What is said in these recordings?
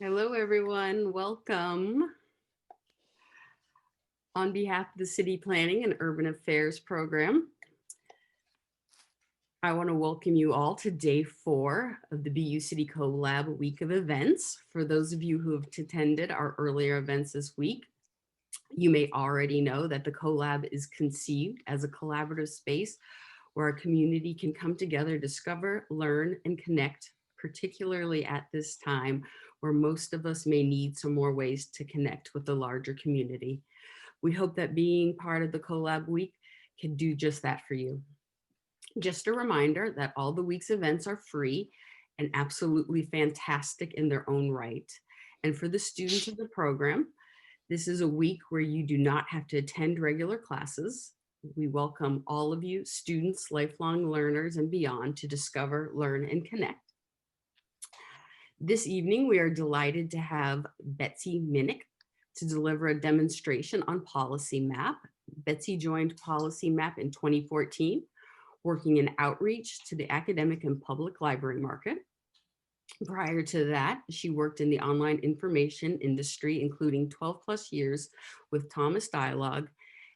Hello, everyone. Welcome. On behalf of the City Planning and Urban Affairs Program, I want to welcome you all to day 4 of the BUcity CoLab Week of Events. For those of you who have attended our earlier events this week, you may already know that the CoLab is conceived as a collaborative space where our community can come together, discover, learn, and connect, particularly at this time where most of us may need some more ways to connect with the larger community. We hope that being part of the CoLab Week can do just that for you. Just a reminder that all the week's events are free and absolutely fantastic in their own right. And for the students of the program, this is a week where you do not have to attend regular classes. We welcome all of you, students, lifelong learners, and beyond, to discover, learn, and connect. This evening, we are delighted to have Betsy Minnich to deliver a demonstration on PolicyMap. Betsy joined PolicyMap in 2014, working in outreach to the academic and public library market. Prior to that, she worked in the online information industry, including 12 plus years with Thomas Dialogue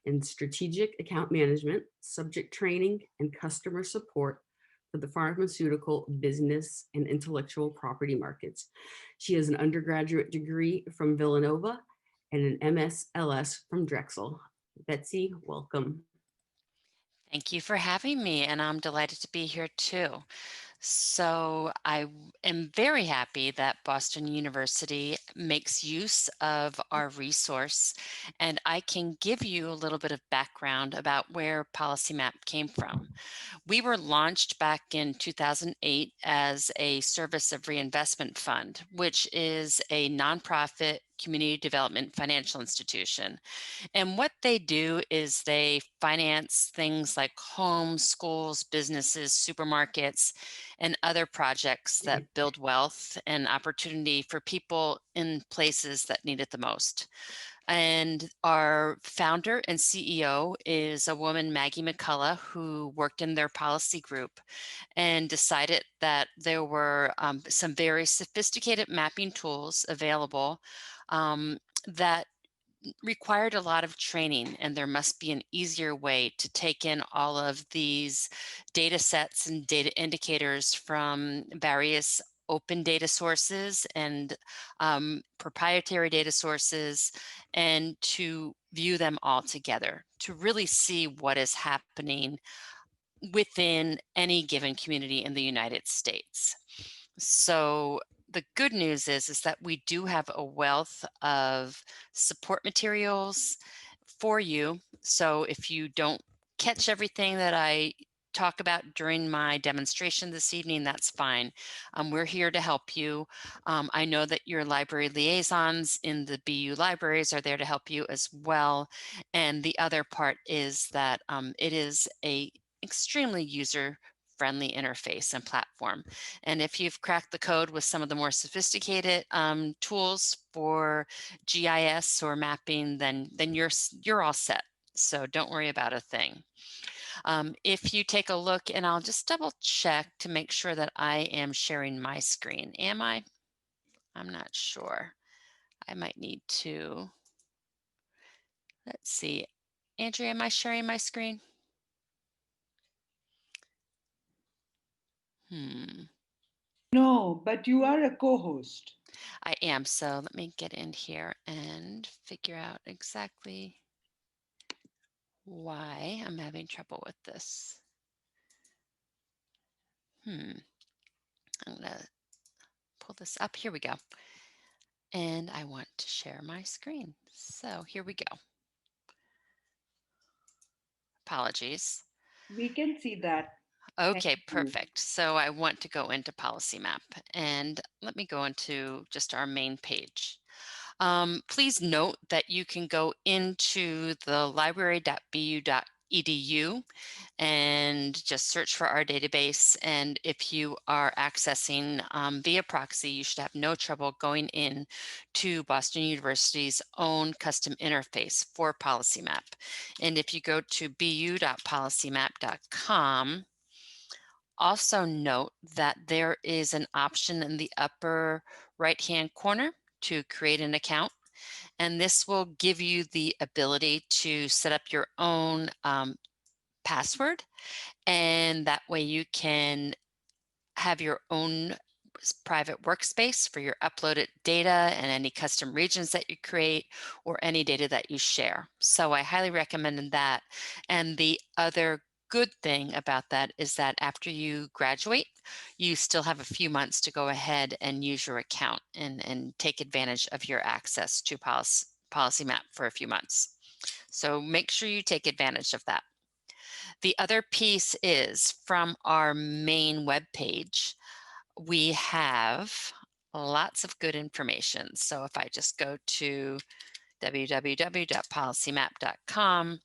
in strategic account management, subject training, and customer support for the pharmaceutical, business, and intellectual property markets. She has an undergraduate degree from Villanova and an MSLS from Drexel. Betsy, welcome. Thank you for having me, and I'm delighted to be here too. So I am very happy that Boston University makes use of our resource, and I can give you a little bit of background about where PolicyMap came from. We were launched back in 2008 as a service of reinvestment fund, which is a nonprofit community development financial institution. And what they do is they finance things like homes, schools, businesses, supermarkets, and other projects that build wealth and opportunity for people in places that need it the most. And our founder and CEO is a woman, Maggie McCullough, who worked in their policy group and decided that there were some very sophisticated mapping tools available that required a lot of training, and there must be an easier way to take in all of these data sets and data indicators from various open data sources and proprietary data sources, and to view them all together to really see what is happening within any given community in the United States. So the good news is that we do have a wealth of support materials for you. So if you don't catch everything that I talk about during my demonstration this evening, that's fine. We're here to help you. I know that your library liaisons in the BU libraries are there to help you as well. And the other part is that it is a extremely user-friendly interface and platform. And if you've cracked the code with some of the more sophisticated tools for GIS or mapping, then you're all set. So don't worry about a thing. If you take a look, and I'll just double check to make sure that I am sharing my screen. Am I? I'm not sure. I might need to. Let's see. Andrea, am I sharing my screen? No, but you are a co-host. I am. So let me get in here and figure out exactly why I'm having trouble with this. I'm gonna pull this up. Here we go. And I want to share my screen. So here we go. Apologies. We can see that. Thank Okay, you. perfect. So I want to go into PolicyMap, and let me go into just our main page. Please note that you can go into the library.bu.edu and just search for our database. And if you are accessing via proxy, you should have no trouble going in to Boston University's own custom interface for PolicyMap. And if you go to bu.policymap.com, also note that there is an option in the upper right-hand corner to create an account, and this will give you the ability to set up your own password, and that way you can have your own private workspace for your uploaded data and any custom regions that you create or any data that you share. So I highly recommend that. And the other good thing about that is that after you graduate, you still have a few months to go ahead and use your account and take advantage of your access to PolicyMap for a few months. So make sure you take advantage of that. The other piece is from our main web page, we have lots of good information. So if I just go to www.policymap.com,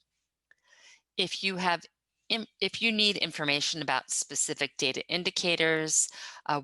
if you have if you need information about specific data indicators,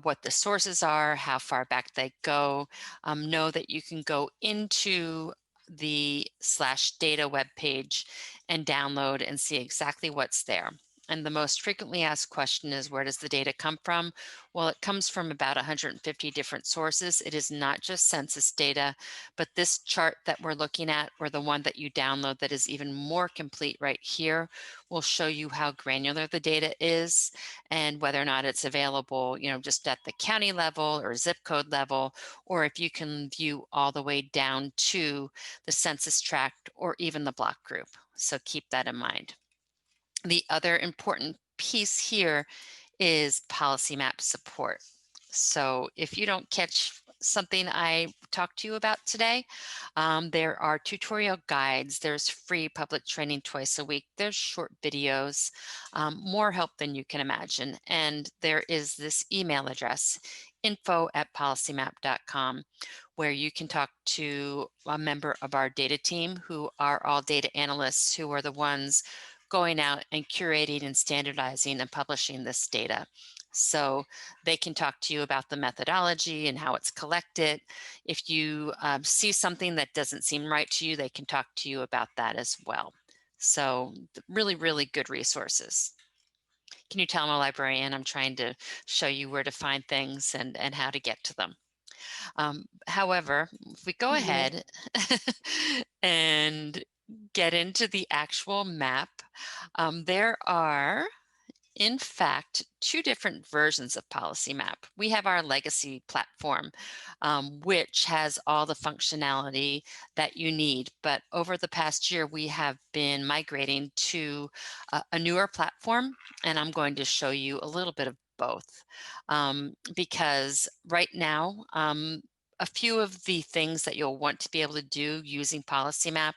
what the sources are, how far back they go, know that you can go into the /data webpage and download and see exactly what's there. And the most frequently asked question is, where does the data come from? Well, it comes from about 150 different sources. It is not just census data, but this chart that we're looking at, or the one that you download that is even more complete right here, will show you how granular the data is and whether or not it's available, just at the county level or zip code level, or if you can view all the way down to the census tract or even the block group. So keep that in mind. The other important piece here is PolicyMap support. So if you don't catch something I talked to you about today, there are tutorial guides, there's free public training twice a week, there's short videos, more help than you can imagine. And there is this email address, info@policymap.com, where you can talk to a member of our data team who are all data analysts, who are the ones going out and curating and standardizing and publishing this data. So they can talk to you about the methodology and how it's collected. If you see something that doesn't seem right to you, they can talk to you about that as well. So really, really good resources. Can you tell I'm a librarian? I'm trying to show you where to find things and how to get to them. However, if we go ahead and get into the actual map, there are, in fact, two different versions of PolicyMap. We have our legacy platform, which has all the functionality that you need. But over the past year, we have been migrating to a newer platform, and I'm going to show you a little bit of both. Because right now, a few of the things that you'll want to be able to do using PolicyMap,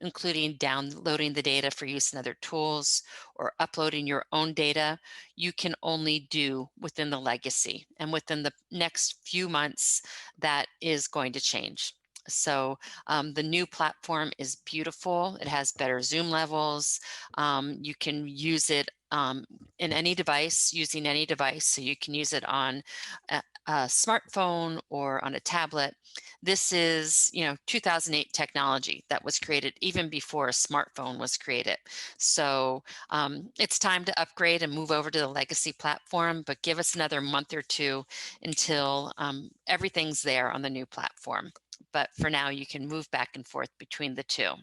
including downloading the data for use in other tools or uploading your own data, you can only do within the legacy. And within the next few months, that is going to change. So the new platform is beautiful. It has better zoom levels. You can use it in any device, using any device. So you can use it on a smartphone or on a tablet. This is, 2008 technology that was created even before a smartphone was created. So it's time to upgrade and move over to the legacy platform, but give us another month or two until everything's there on the new platform. But for now, you can move back and forth between the two.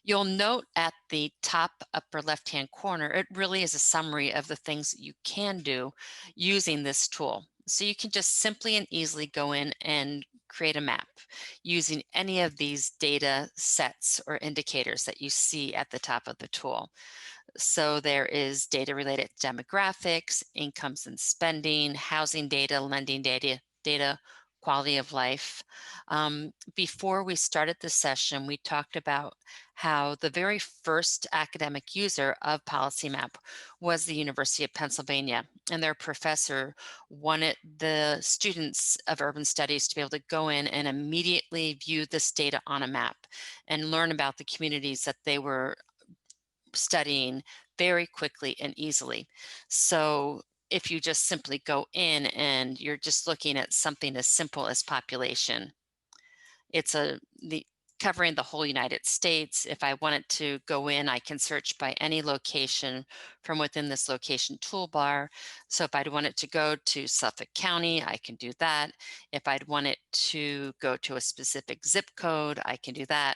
You'll note at the top upper left-hand corner, it really is a summary of the things that you can do using this tool. So you can just simply and easily go in and create a map using any of these data sets or indicators that you see at the top of the tool. So there is data related to demographics, incomes and spending, housing data, lending data, quality of life. Before we started the session, we talked about how the very first academic user of PolicyMap was the University of Pennsylvania, and their professor wanted the students of urban studies to be able to go in and immediately view this data on a map and learn about the communities that they were studying very quickly and easily. So if you just simply go in and you're just looking at something as simple as population, covering the whole United States. If I wanted to go in, I can search by any location from within this location toolbar. So if I'd want it to go to Suffolk County, I can do that. If I'd want it to go to a specific zip code, I can do that.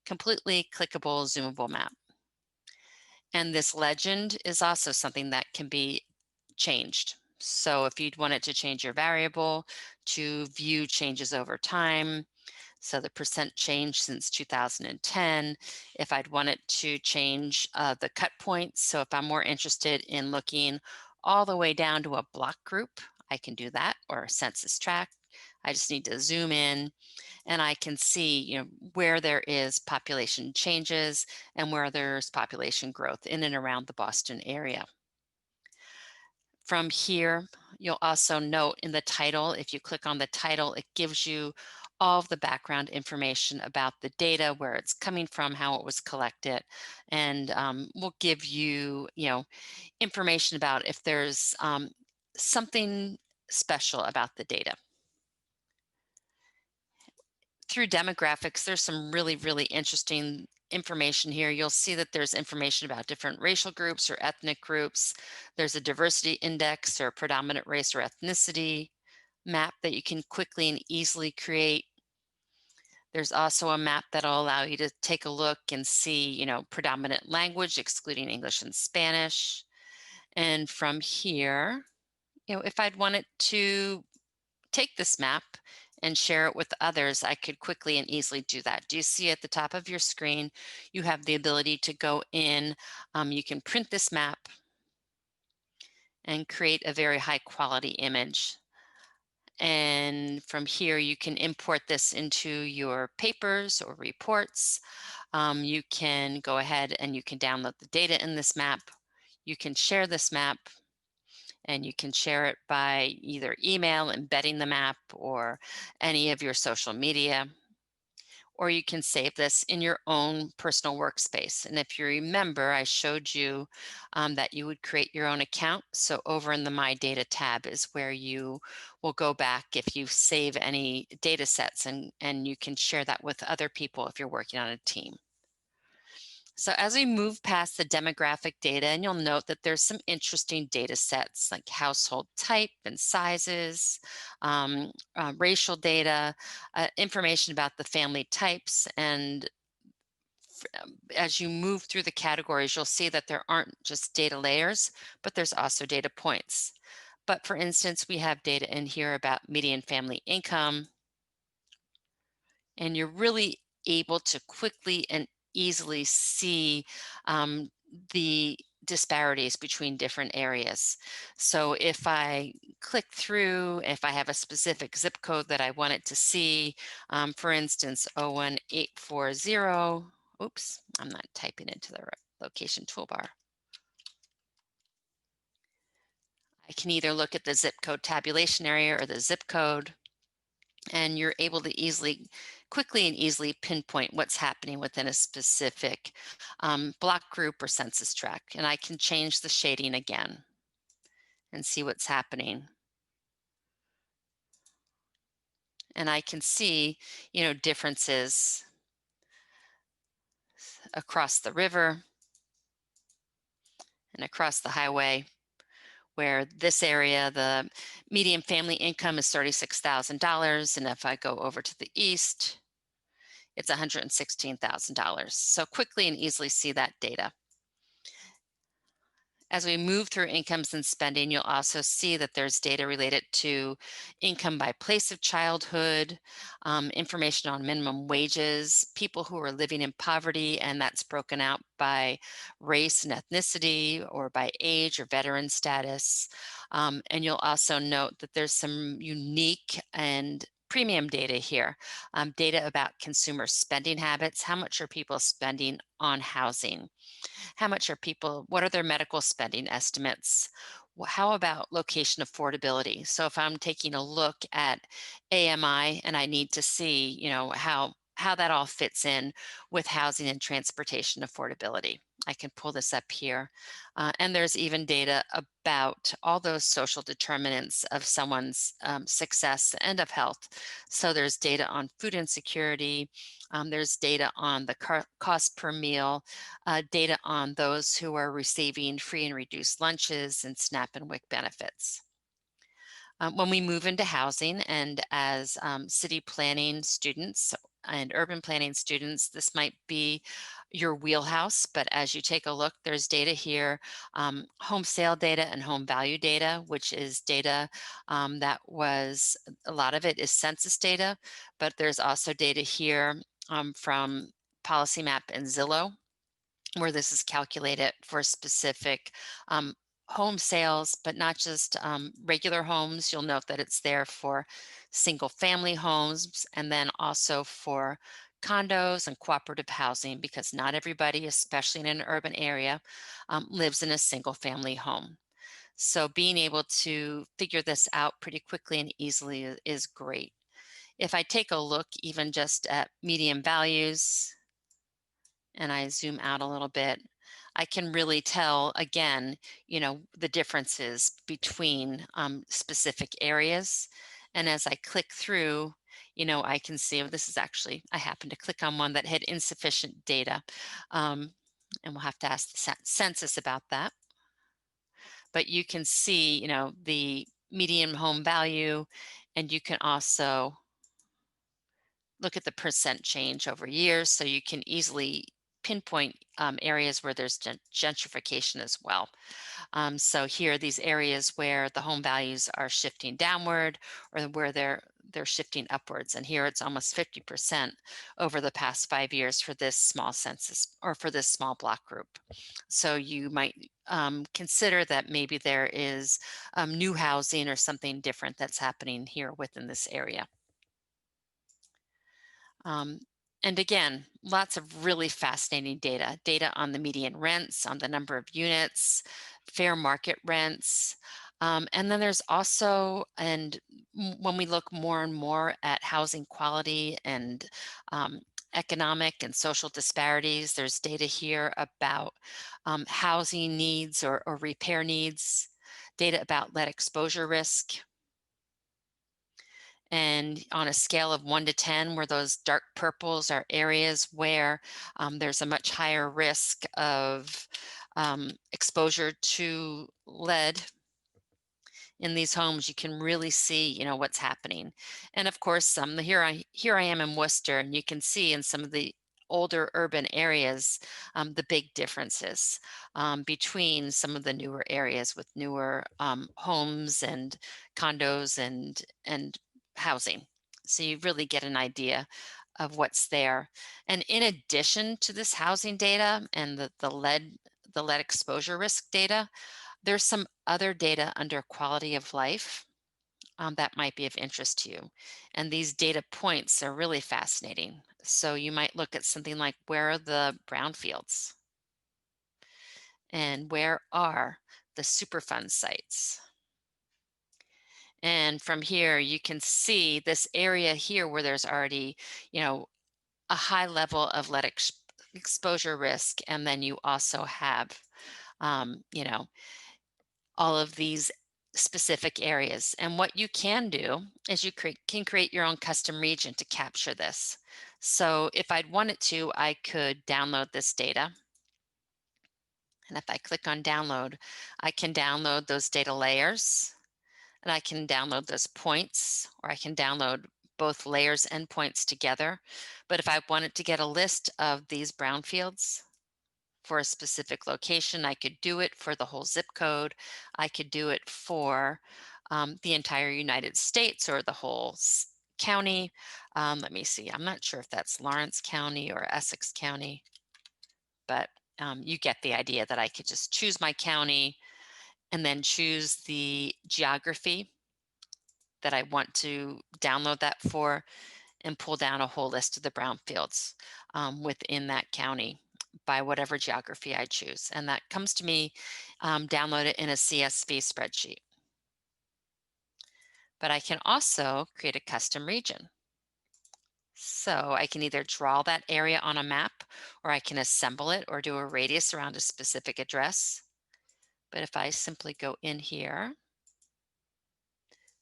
Completely clickable, zoomable map. And this legend is also something that can be changed. So if you'd want it to change your variable to view changes over time, so the percent change since 2010, if I'd want it to change the cut points. So if I'm more interested in looking all the way down to a block group, I can do that, or a census tract. I just need to zoom in and I can see, where there is population changes and where there's population growth in and around the Boston area. From here, you'll also note in the title, if you click on the title, it gives you all of the background information about the data, where it's coming from, how it was collected, and will give you, information about if there's something special about the data. Through demographics, there's some really, really interesting information here. You'll see that there's information about different racial groups or ethnic groups. There's a diversity index or predominant race or ethnicity map that you can quickly and easily create. There's also a map that'll allow you to take a look and see, predominant language, excluding English and Spanish. And from here, if I'd wanted to take this map and share it with others, I could quickly and easily do that. Do you see at the top of your screen, you have the ability to go in, you can print this map and create a very high quality image. And from here, you can import this into your papers or reports. You can go ahead and you can download the data in this map. You can share this map, and you can share it by either email, embedding the map, or any of your social media. Or you can save this in your own personal workspace. And if you remember, I showed you that you would create your own account. So over in the My Data tab is where you will go back if you save any data sets, and you can share that with other people if you're working on a team. So as we move past the demographic data, and you'll note that there's some interesting data sets like household type and sizes, racial data, information about the family types. And as you move through the categories, you'll see that there aren't just data layers, but there's also data points. But for instance, we have data in here about median family income, and you're really able to quickly and easily see the disparities between different areas. So if I click through, if I have a specific zip code that I wanted to see, for instance, 01840, oops, I'm not typing into the location toolbar. I can either look at the zip code tabulation area or the zip code, and you're able to quickly and easily pinpoint what's happening within a specific block group or census tract. And I can change the shading again and see what's happening. And I can see, differences across the river and across the highway, where this area, the median family income is $36,000. And if I go over to the east, it's $116,000. So quickly and easily see that data. As we move through incomes and spending, you'll also see that there's data related to income by place of childhood, information on minimum wages, people who are living in poverty, and that's broken out by race and ethnicity, or by age or veteran status. And you'll also note that there's some unique and premium data here, data about consumer spending habits. How much are people spending on housing? How much are people, what are their medical spending estimates? How about location affordability? So if I'm taking a look at AMI and I need to see, how how that all fits in with housing and transportation affordability. I can pull this up here. And there's even data about all those social determinants of someone's success and of health. So there's data on food insecurity, there's data on the cost per meal, data on those who are receiving free and reduced lunches and SNAP and WIC benefits. When we move into housing and as city planning students and urban planning students, this might be your wheelhouse, but as you take a look, there's data here, home sale data and home value data, which is data that was, a lot of it is census data, but there's also data here from PolicyMap and Zillow, where this is calculated for specific home sales, but not just regular homes. You'll note that it's there for single family homes and then also for condos and cooperative housing, because not everybody, especially in an urban area, lives in a single family home. So being able to figure this out pretty quickly and easily is great. If I take a look even just at median values, and I zoom out a little bit, I can really tell again, the differences between specific areas. And as I click through, I can see, this is actually, I happened to click on one that had insufficient data. And we'll have to ask the census about that. But you can see, the median home value, and you can also look at the percent change over years, so you can easily pinpoint areas where there's gentrification as well. So here, these areas where the home values are shifting downward or where they're shifting upwards. And here it's almost 50% over the past 5 years for this small census or for this small block group. So you might consider that maybe there is new housing or something different that's happening here within this area. And again, lots of really fascinating data on the median rents, on the number of units, fair market rents. And then there's also, and when we look more and more at housing quality and economic and social disparities, there's data here about housing needs or repair needs, data about lead exposure risk. And on a scale of 1 to 10, where those dark purples are areas where there's a much higher risk of exposure to lead in these homes, you can really see, what's happening. And of course, here I am in Worcester, and you can see in some of the older urban areas, the big differences between some of the newer areas with newer homes and condos and housing. So you really get an idea of what's there. And in addition to this housing data and the lead exposure risk data, there's some other data under quality of life that might be of interest to you. And these data points are really fascinating. So you might look at something like, where are the brownfields? And where are the Superfund sites? And from here, you can see this area here where there's already, a high level of lead exposure risk. And then you also have, all of these specific areas. And what you can do is you can create your own custom region to capture this. So if I'd wanted to, I could download this data. And if I click on download, I can download those data layers, and I can download those points, or I can download both layers and points together. But if I wanted to get a list of these brownfields for a specific location, I could do it for the whole zip code. I could do it for the entire United States or the whole county. Let me see, I'm not sure if that's Lawrence County or Essex County, but you get the idea that I could just choose my county and then choose the geography that I want to download that for and pull down a whole list of the brownfields within that county by whatever geography I choose. And that comes to me downloaded in a CSV spreadsheet. But I can also create a custom region. So I can either draw that area on a map, or I can assemble it or do a radius around a specific address. But if I simply go in here,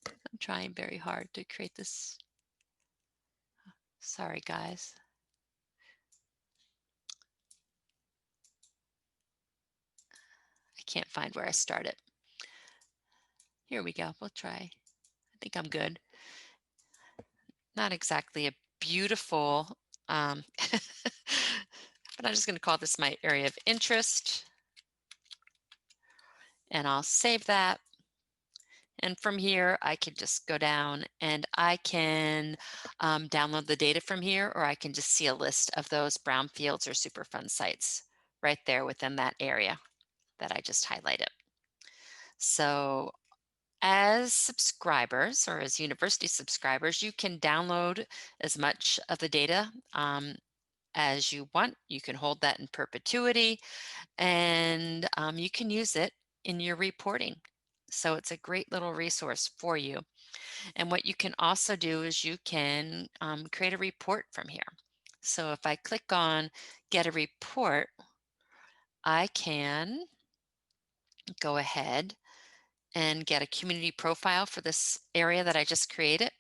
I'm trying very hard to create this. Sorry, guys. I can't find where I started. Here we go. We'll try. I think I'm good. Not exactly a beautiful, but I'm just going to call this my area of interest. And I'll save that. And from here, I can just go down and I can download the data from here, or I can just see a list of those brownfields or Superfund sites right there within that area that I just highlighted. So as subscribers, or as university subscribers, you can download as much of the data as you want. You can hold that in perpetuity, and you can use it in your reporting. So it's a great little resource for you. And what you can also do is you can create a report from here. So if I click on get a report, I can go ahead and get a community profile for this area that I just created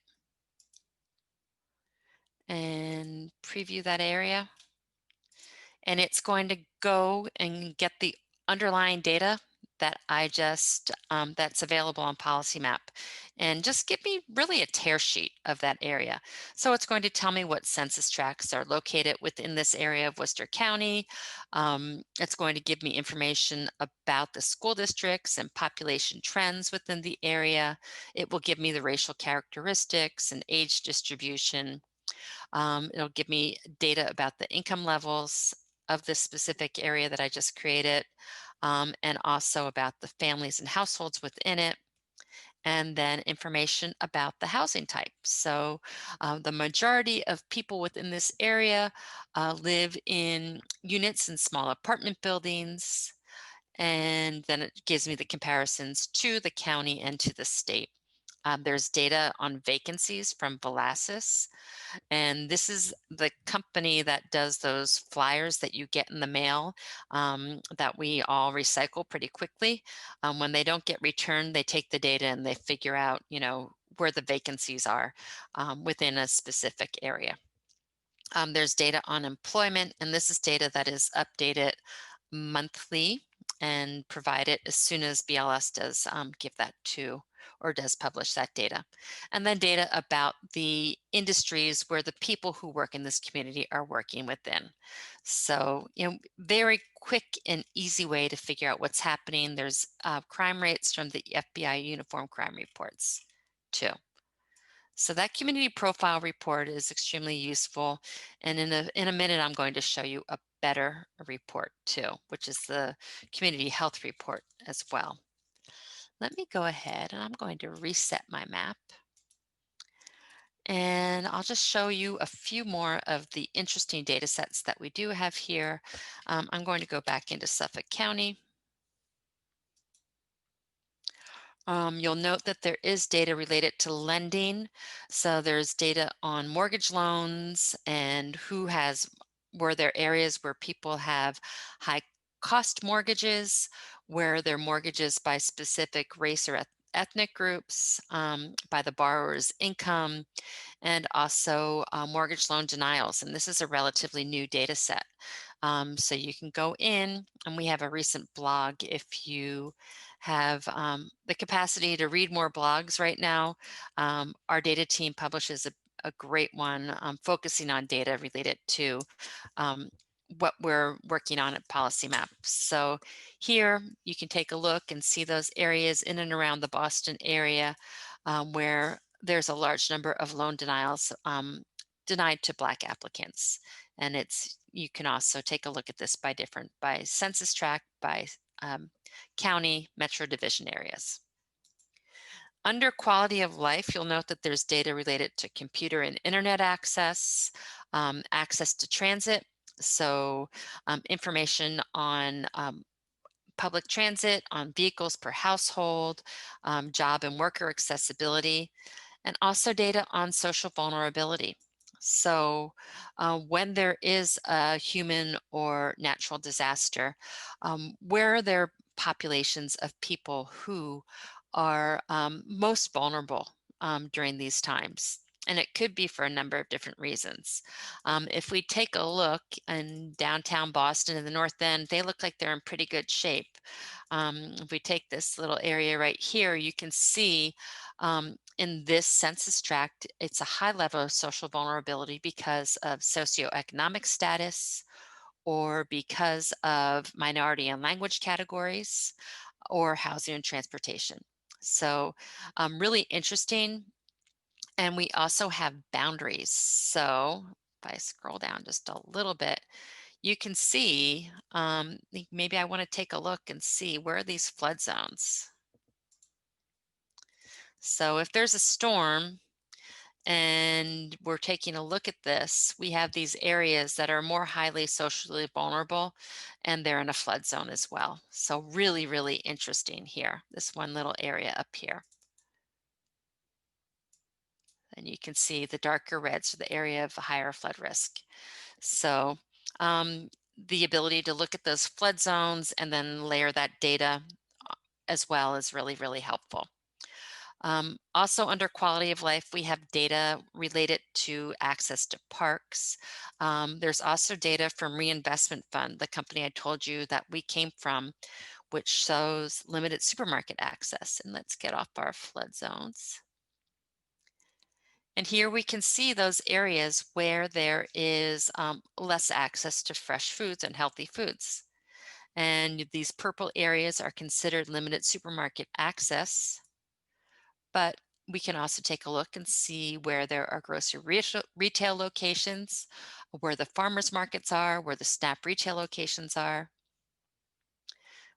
and preview that area. And it's going to go and get the underlying data that I just, that's available on PolicyMap, and just give me really a tear sheet of that area. So it's going to tell me what census tracts are located within this area of Worcester County. It's going to give me information about the school districts and population trends within the area. It will give me the racial characteristics and age distribution. It'll give me data about the income levels of this specific area that I just created, and also about the families and households within it, and then information about the housing type. So the majority of people within this area live in units and small apartment buildings, and then it gives me the comparisons to the county and to the state. There's data on vacancies from Vacancies, and this is the company that does those flyers that you get in the mail that we all recycle pretty quickly. When they don't get returned, they take the data and they figure out, where the vacancies are within a specific area. There's data on employment, and this is data that is updated monthly and provided as soon as BLS does give that to, or does publish that data. And then data about the industries where the people who work in this community are working within. So, very quick and easy way to figure out what's happening. There's crime rates from the FBI uniform crime reports too. So that community profile report is extremely useful. And in a minute, I'm going to show you a better report too, which is the community health report as well. Let me go ahead and I'm going to reset my map. And I'll just show you a few more of the interesting data sets that we do have here. I'm going to go back into Suffolk County. You'll note that there is data related to lending. So there's data on mortgage loans and were there areas where people have high cost mortgages, where their mortgages by specific race or ethnic groups, by the borrower's income, and also mortgage loan denials. And this is a relatively new data set. So you can go in, and we have a recent blog if you have the capacity to read more blogs right now. Our data team publishes a great one focusing on data related to what we're working on at PolicyMap. So here you can take a look and see those areas in and around the Boston area where there's a large number of loan denials denied to Black applicants. And you can also take a look at this by census tract, by county, metro division areas. Under quality of life, you'll note that there's data related to computer and internet access, access to transit, so information on public transit, on vehicles per household, job and worker accessibility, and also data on social vulnerability. So when there is a human or natural disaster, where are there populations of people who are most vulnerable during these times? And it could be for a number of different reasons. If we take a look in downtown Boston in the North End, they look like they're in pretty good shape. If we take this little area right here, you can see in this census tract, it's a high level of social vulnerability because of socioeconomic status or because of minority and language categories or housing and transportation. So really interesting. And we also have boundaries. So if I scroll down just a little bit, you can see, maybe I want to take a look and see where are these flood zones. So if there's a storm, and we're taking a look at this, we have these areas that are more highly socially vulnerable, and they're in a flood zone as well. So really, really interesting here, this one little area up here. And you can see the darker reds are the area of higher flood risk. So the ability to look at those flood zones and then layer that data as well is really, really helpful. Also under quality of life, we have data related to access to parks. There's also data from Reinvestment Fund, the company I told you that we came from, which shows limited supermarket access. And let's get off our flood zones. And here we can see those areas where there is less access to fresh foods and healthy foods. And these purple areas are considered limited supermarket access. But we can also take a look and see where there are grocery retail locations, where the farmers markets are, where the SNAP retail locations are.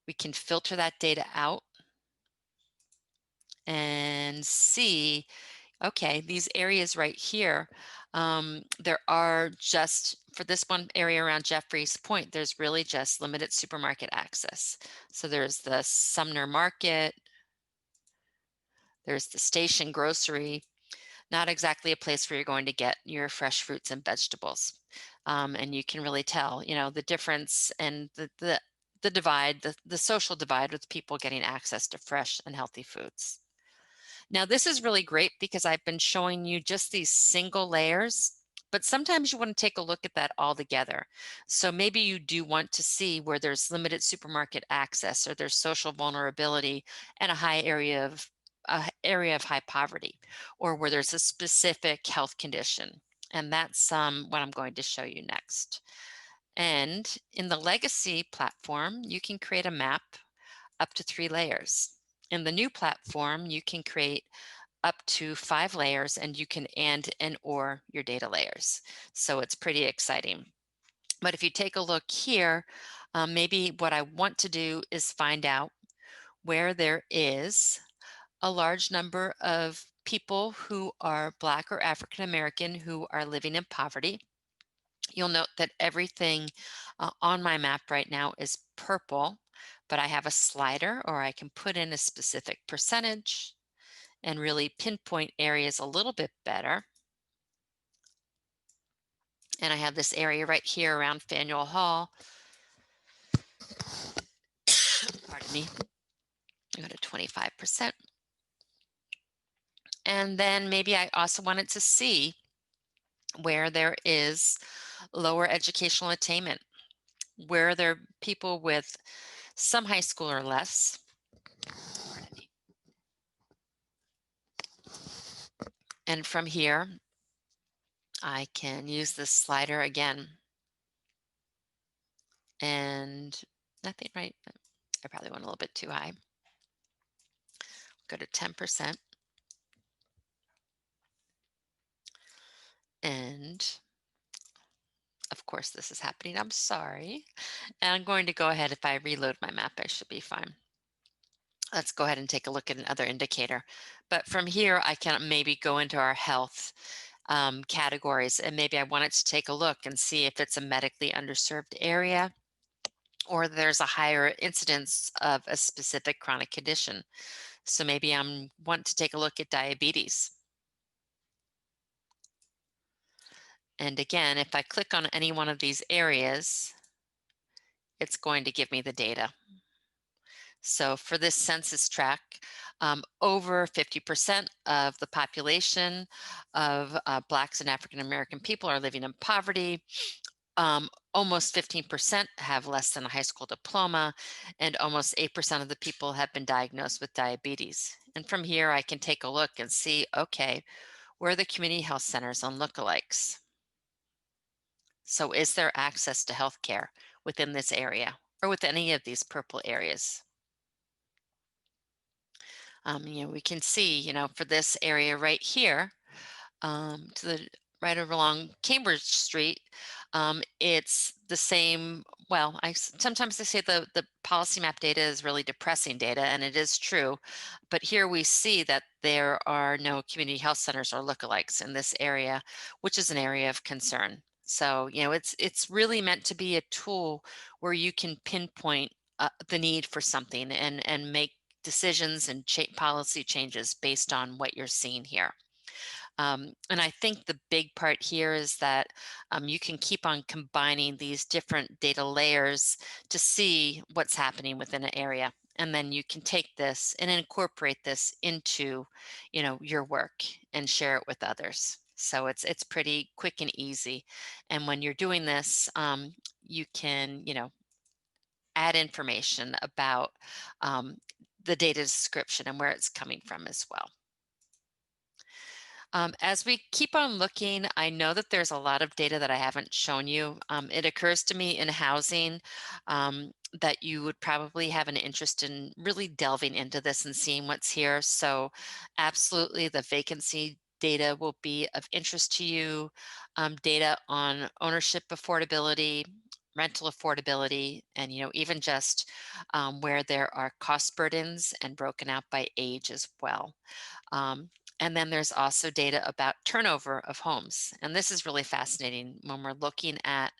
We can filter that data out and see, okay, these areas right here, there are just, for this one area around Jeffries Point, there's really just limited supermarket access. So there's the Sumner Market, there's the Station Grocery, not exactly a place where you're going to get your fresh fruits and vegetables. And you can really tell, you know, the difference and the divide, the social divide with people getting access to fresh and healthy foods. Now, this is really great because I've been showing you just these single layers, but sometimes you want to take a look at that all together. So maybe you do want to see where there's limited supermarket access or there's social vulnerability and a high area of high poverty, or where there's a specific health condition. And that's what I'm going to show you next. And in the legacy platform, you can create a map up to 3 layers. In the new platform, you can create up to 5 layers, and you can and or your data layers. So it's pretty exciting. But if you take a look here, maybe what I want to do is find out where there is a large number of people who are Black or African American who are living in poverty. You'll note that everything on my map right now is purple, but I have a slider, or I can put in a specific percentage and really pinpoint areas a little bit better. And I have this area right here around Faneuil Hall. Pardon me. I go to 25%. And then maybe I also wanted to see where there is lower educational attainment, where there are people with some high school or less. And from here, I can use this slider again. And nothing, right? I probably went a little bit too high. Go to 10%. And of course, this is happening. I'm sorry. And I'm going to go ahead. If I reload my map, I should be fine. Let's go ahead and take a look at another indicator. But from here, I can maybe go into our health categories, and maybe I wanted to take a look and see if it's a medically underserved area or there's a higher incidence of a specific chronic condition. So maybe I want to take a look at diabetes. And again, if I click on any one of these areas, it's going to give me the data. So for this census tract, over 50% of the population of Blacks and African American people are living in poverty. Almost 15% have less than a high school diploma, and almost 8% of the people have been diagnosed with diabetes. And from here, I can take a look and see, okay, where are the community health centers on lookalikes? So is there access to healthcare within this area or with any of these purple areas? We can see, for this area right here, to the right over along Cambridge Street, it's the same. Well, sometimes they say the policy map data is really depressing data, and it is true. But here we see that there are no community health centers or lookalikes in this area, which is an area of concern. So, it's really meant to be a tool where you can pinpoint the need for something and make decisions and policy changes based on what you're seeing here. And I think the big part here is that you can keep on combining these different data layers to see what's happening within an area. And then you can take this and incorporate this into, your work and share it with others. So it's pretty quick and easy. And when you're doing this, you can, add information about the data description and where it's coming from as well. As we keep on looking, I know that there's a lot of data that I haven't shown you. It occurs to me in housing that you would probably have an interest in really delving into this and seeing what's here. So absolutely the vacancy data will be of interest to you. Data on ownership affordability, rental affordability, and even just where there are cost burdens and broken out by age as well. Um, and then there's also data about turnover of homes. And this is really fascinating when we're looking at,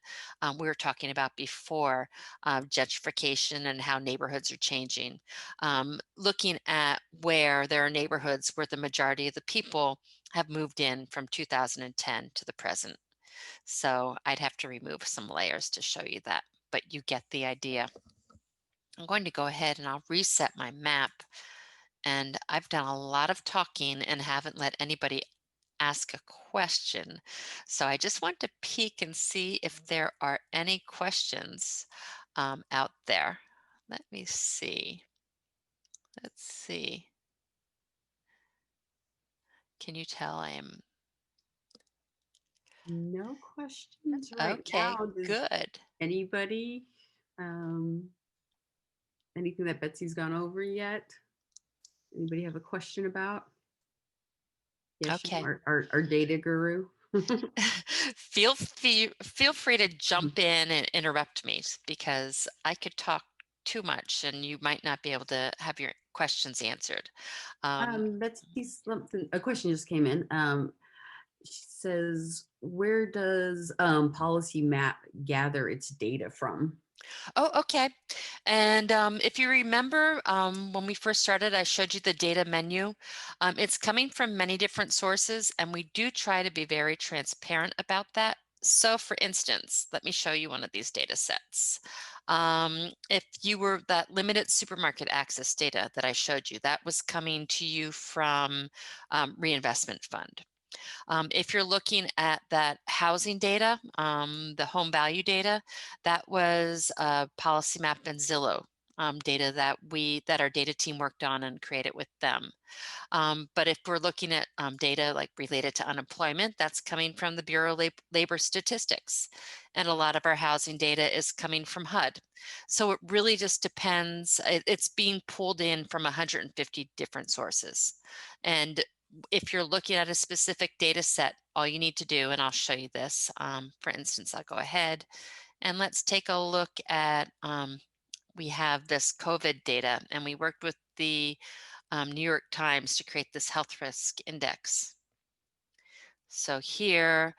we were talking about before, gentrification and how neighborhoods are changing. Looking at where there are neighborhoods where the majority of the people have moved in from 2010 to the present. So I'd have to remove some layers to show you that, but you get the idea. I'm going to go ahead and I'll reset my map. And I've done a lot of talking and haven't let anybody ask a question. So I just want to peek and see if there are any questions out there. Let me see. Let's see. Can you tell I am? No questions right Okay, now. Does good. anybody, um, anything that Betsy's gone over yet? Anybody have a question about? Yes, Okay. our data guru. Feel free to jump in and interrupt me because I could talk too much and you might not be able to have your questions answered. Betsy's something. A question just came in. She says, "Where does Policy Map gather its data from?" Oh, okay. And if you remember, when we first started, I showed you the data menu. It's coming from many different sources, and we do try to be very transparent about that. So for instance, let me show you one of these data sets. If you were that limited supermarket access data that I showed you, that was coming to you from Reinvestment Fund. If you're looking at that housing data, the home value data, that was PolicyMap and Zillow data that our data team worked on and created with them. But if we're looking at data like related to unemployment, that's coming from the Bureau of Labor Statistics. And a lot of our housing data is coming from HUD. So it really just depends. It's being pulled in from 150 different sources. And if you're looking at a specific data set, all you need to do, and I'll show you this, for instance, I'll go ahead and let's take a look at, we have this COVID data and we worked with the New York Times to create this health risk index. So here,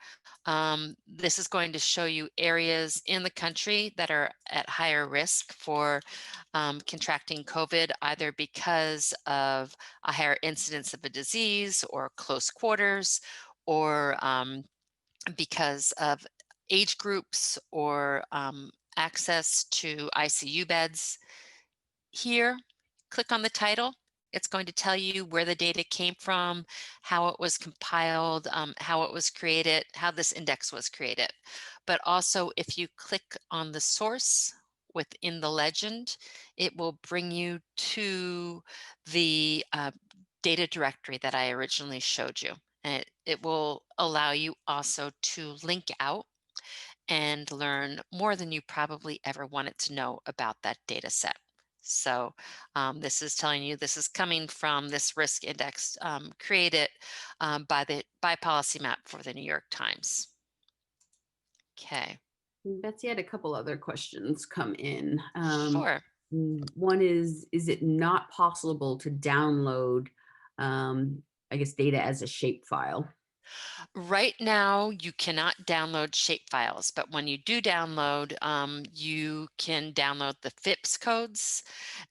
this is going to show you areas in the country that are at higher risk for contracting COVID, either because of a higher incidence of a disease or close quarters, or because of age groups or access to ICU beds. Here, click on the title. It's going to tell you where the data came from, how it was compiled, how it was created, how this index was created. But also, if you click on the source within the legend, it will bring you to the data directory that I originally showed you. And it will allow you also to link out and learn more than you probably ever wanted to know about that data set. So this is telling you this is coming from this risk index created by PolicyMap for the New York Times. Okay. Betsy had a couple other questions come in. Sure. One is it not possible to download, I guess, data as a shapefile? Right now, you cannot download shapefiles, but when you do download, you can download the FIPS codes,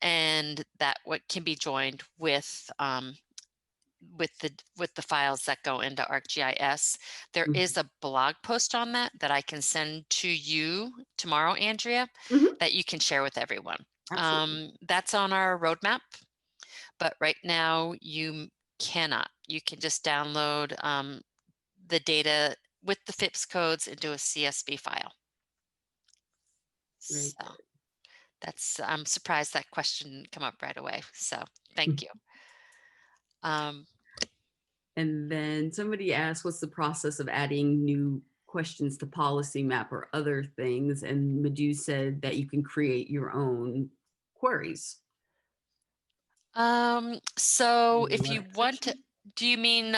and that what can be joined with the files that go into ArcGIS. There is a blog post on that I can send to you tomorrow, Andrea, Mhm. that you can share with everyone. Absolutely. That's on our roadmap, but right now you cannot. You can just download the data with the FIPS codes into a CSV file. Very So I'm surprised that question didn't come up right away. So thank you. And then somebody asked, what's the process of adding new questions to PolicyMap or other things? And Madhu said that you can create your own queries. So In the if you letter want to, section. do you mean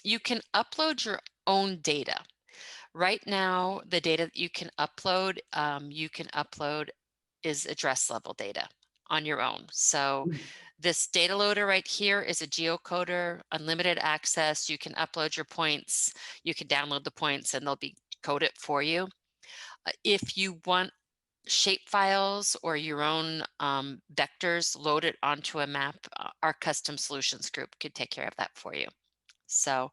you can upload your own data? Right now, the data that you can upload is address level data on your own. So this data loader right here is a geocoder, unlimited access. You can upload your points, you can download the points and they'll be coded for you. If you want shape files or your own vectors loaded onto a map, our custom solutions group could take care of that for you. So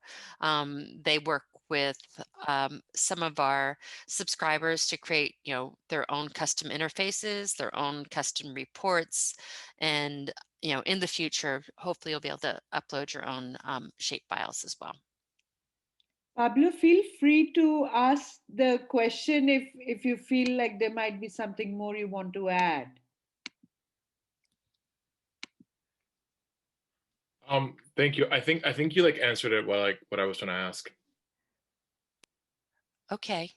they work with some of our subscribers to create, their own custom interfaces, their own custom reports, and in the future, hopefully you'll be able to upload your own shape files as well. Pablo, feel free to ask the question if you feel like there might be something more you want to add. Thank you. I think you answered it what I was trying to ask. Okay.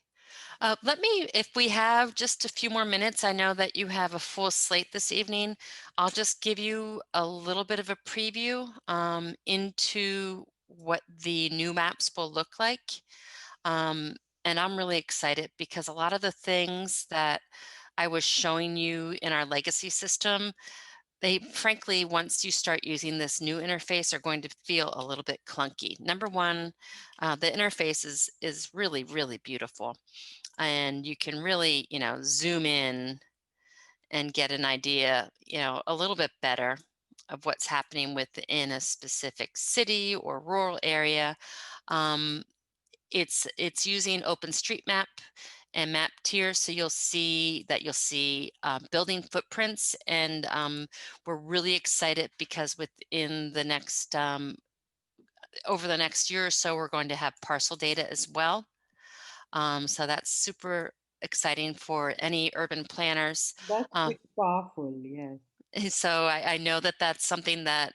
If we have just a few more minutes, I know that you have a full slate this evening. I'll just give you a little bit of a preview into what the new maps will look like. And I'm really excited because a lot of the things that I was showing you in our legacy system, they frankly, once you start using this new interface, are going to feel a little bit clunky. Number one, the interface is really, really beautiful. And you can really, zoom in and get an idea, a little bit better of what's happening within a specific city or rural area. It's using OpenStreetMap and map tiers, so you'll see building footprints, and we're really excited because within the next over the next year or so, we're going to have parcel data as well. So that's super exciting for any urban planners. That's pretty powerful, yes. So I know that that's something that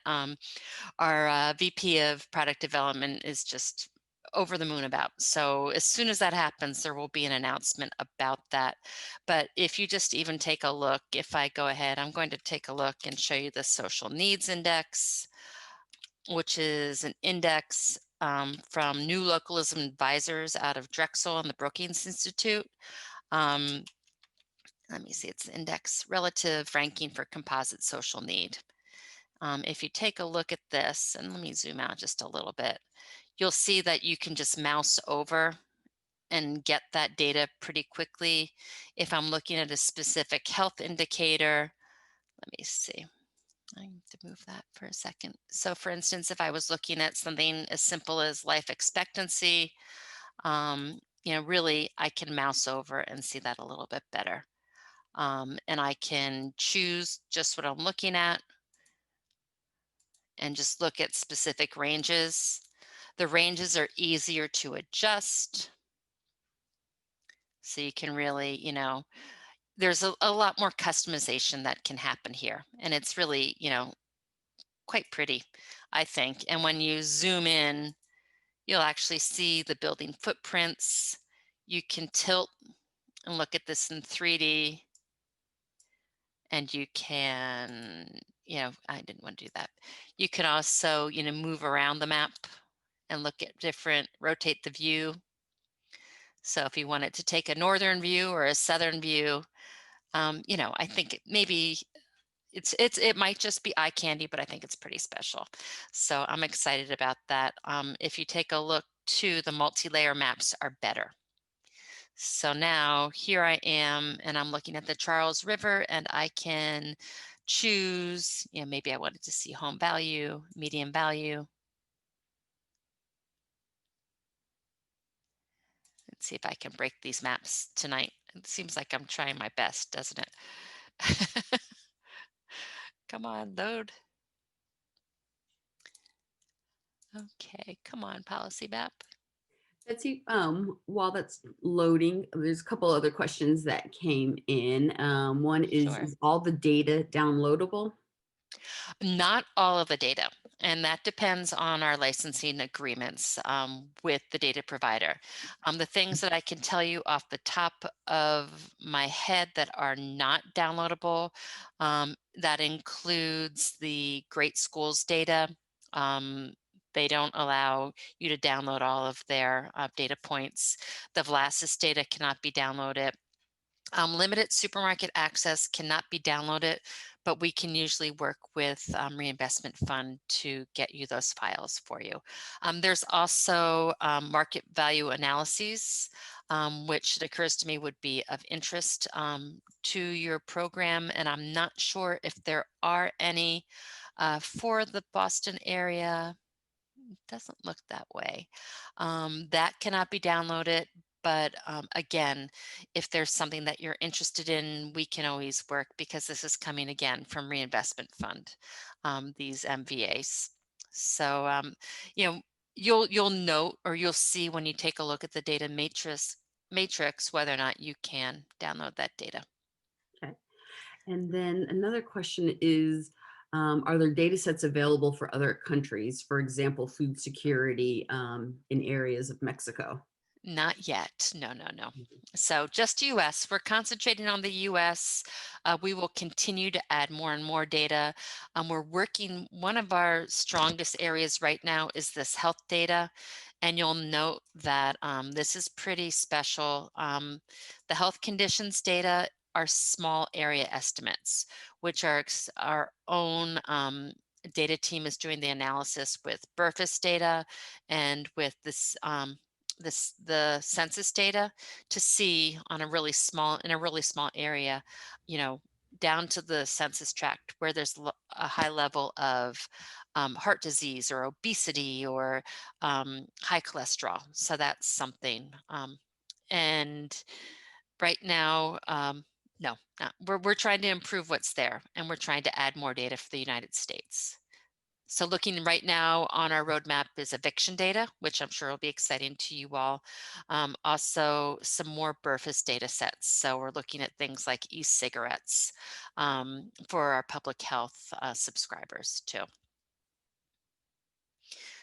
our VP of product development is just over the moon about. So as soon as that happens, there will be an announcement about that. But if you just even take a look, if I go ahead, I'm going to take a look and show you the social needs index, which is an index from new localism advisors out of Drexel and the Brookings Institute. Let me see, it's the index relative ranking for composite social need. If you take a look at this, and let me zoom out just a little bit, you'll see that you can just mouse over and get that data pretty quickly. If I'm looking at a specific health indicator, let me see. I need to move that for a second. So for instance, if I was looking at something as simple as life expectancy, really I can mouse over and see that a little bit better. And I can choose just what I'm looking at and just look at specific ranges. The ranges are easier to adjust. So you can really, there's a lot more customization that can happen here. And it's really, quite pretty, I think. And when you zoom in, you'll actually see the building footprints. You can tilt and look at this in 3D. And you can, I didn't want to do that. You can also, move around the map and look at rotate the view. So if you wanted to take a northern view or a southern view, I think maybe it might just be eye candy, but I think it's pretty special. So I'm excited about that. If you take a look too, the multi-layer maps are better. So now here I am, and I'm looking at the Charles River, and I can choose, maybe I wanted to see home value, median value. Let's see if I can break these maps tonight. It seems like I'm trying my best, doesn't it? Come on, load. Okay, come on, PolicyMap. Betsy, while that's loading, there's a couple other questions that came in. One Sure. is all the data downloadable? Not all of the data, and that depends on our licensing agreements with the data provider. The things that I can tell you off the top of my head that are not downloadable, that includes the Great Schools data. They don't allow you to download all of their data points. The Vlasis data cannot be downloaded. Limited supermarket access cannot be downloaded, but we can usually work with reinvestment fund to get you those files for you. There's also market value analyses, which it occurs to me would be of interest to your program. And I'm not sure if there are any for the Boston area. It doesn't look that way. That cannot be downloaded. But again, if there's something that you're interested in, we can always work because this is coming again from Reinvestment Fund, these MVAs. So, you'll note or you'll see when you take a look at the data matrix whether or not you can download that data. Okay. And then another question is, are there data sets available for other countries, for example, food security in areas of Mexico? Not yet. No. So just US. We're concentrating on the US. We will continue to add more and more data. We're working, one of our strongest areas right now is this health data. And you'll note that this is pretty special. The health conditions data are small area estimates, which are our own data team is doing the analysis with BURFIS data and with this the census data to see on in a really small area, down to the census tract where there's a high level of heart disease or obesity or high cholesterol. So that's something. And right now, no, we're trying to improve what's there, and we're trying to add more data for the United States. So looking right now on our roadmap is eviction data, which I'm sure will be exciting to you all. Also some more BURFIS data sets. So we're looking at things like e-cigarettes for our public health subscribers too.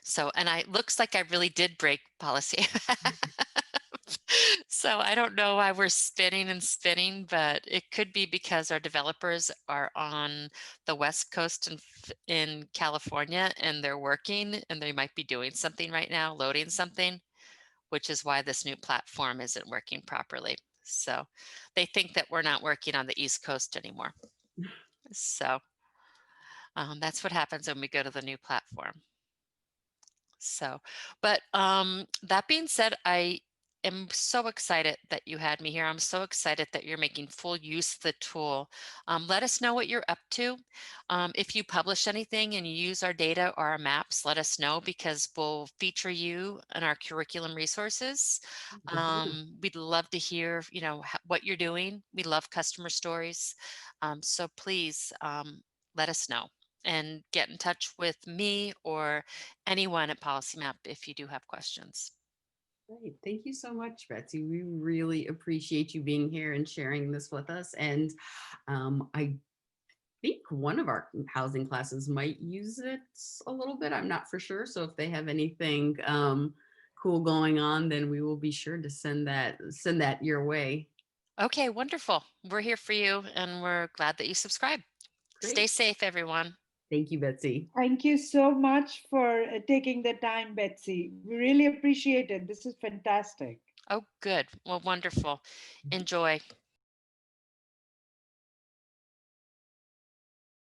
So, and looks like I really did break policy. So I don't know why we're spinning and spinning, but it could be because our developers are on the West Coast in California and they're working and they might be doing something right now, loading something, which is why this new platform isn't working properly. So they think that we're not working on the East Coast anymore. So that's what happens when we go to the new platform. So, but that being said, I am so excited that you had me here. I'm so excited that you're making full use of the tool. Let us know what you're up to. If you publish anything and you use our data or our maps, let us know, because we'll feature you in our curriculum resources. We'd love to hear, what you're doing. We love customer stories. So please let us know and get in touch with me or anyone at PolicyMap if you do have questions. Great. Thank you so much, Betsy. We really appreciate you being here and sharing this with us. And I think one of our housing classes might use it a little bit. I'm not for sure. So if they have anything cool going on, then we will be sure to send that your way. Okay, wonderful. We're here for you and we're glad that you subscribe. Stay Great. safe, everyone. Thank you, Betsy. Thank you so much for taking the time, Betsy. We really appreciate it. This is fantastic. Oh, good. Well, wonderful. Enjoy.